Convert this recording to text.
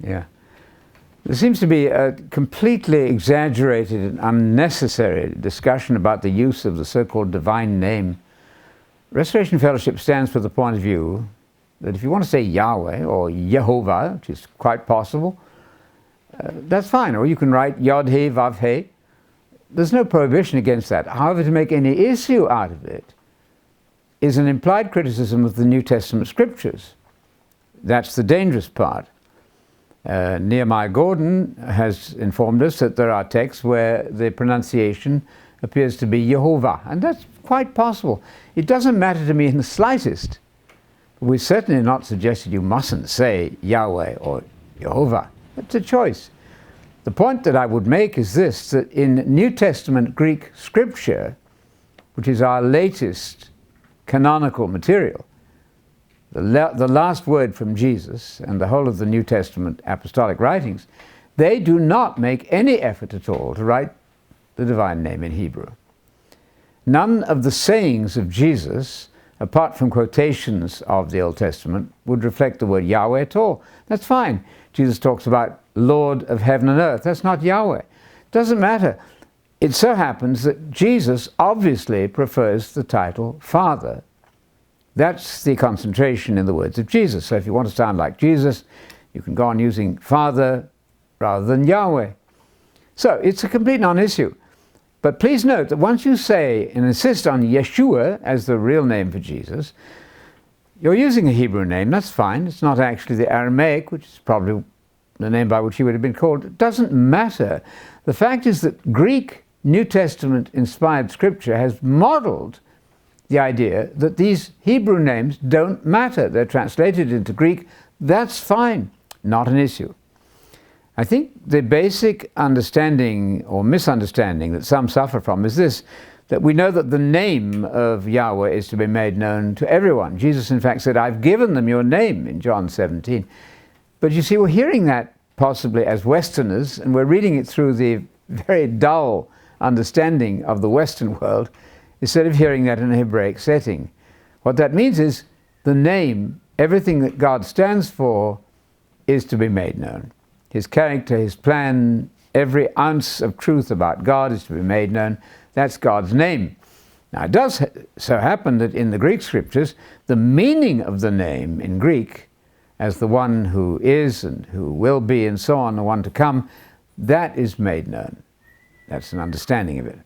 Yeah. There seems to be a completely exaggerated and unnecessary discussion about the use of the so-called divine name. Restoration Fellowship stands for the point of view that if you want to say Yahweh or Yehovah, which is quite possible, that's fine. Or you can write Yod-He, Vav-He. There's no prohibition against that. However, to make any issue out of it is an implied criticism of the New Testament scriptures. That's the dangerous part. Nehemiah Gordon has informed us that there are texts where the pronunciation appears to be Yehovah, and that's quite possible. It doesn't matter to me in the slightest. We've certainly not suggested you mustn't say Yahweh or Jehovah. It's a choice. The point that I would make is this, that in New Testament Greek scripture, which is our latest canonical material, the last word from Jesus and the whole of the New Testament apostolic writings, they do not make any effort at all to write the divine name in Hebrew. None of the sayings of Jesus, apart from quotations of the Old Testament, would reflect the word Yahweh at all. That's fine. Jesus talks about Lord of heaven and earth. That's not Yahweh. Doesn't matter. It so happens that Jesus obviously prefers the title Father. That's the concentration in the words of Jesus. So if you want to sound like Jesus, you can go on using Father rather than Yahweh. So it's a complete non-issue. But please note that once you say and insist on Yeshua as the real name for Jesus, you're using a Hebrew name. That's fine. It's not actually the Aramaic, which is probably the name by which he would have been called. It doesn't matter. The fact is that Greek New Testament inspired scripture has modeled the idea that these Hebrew names don't matter. They're translated into Greek. That's fine. Not an issue. I think the basic understanding or misunderstanding that some suffer from is this, that we know that the name of Yahweh is to be made known to everyone. Jesus, in fact, said, I've given them your name in John 17. But you see, we're hearing that possibly as Westerners, and we're reading it through the very dull understanding of the Western world, instead of hearing that in a Hebraic setting. What that means is the name, everything that God stands for, is to be made known. His character, his plan, every ounce of truth about God is to be made known. That's God's name. Now, it does so happen that in the Greek scriptures, the meaning of the name in Greek, as the one who is and who will be and so on, the one to come, that is made known. That's an understanding of it.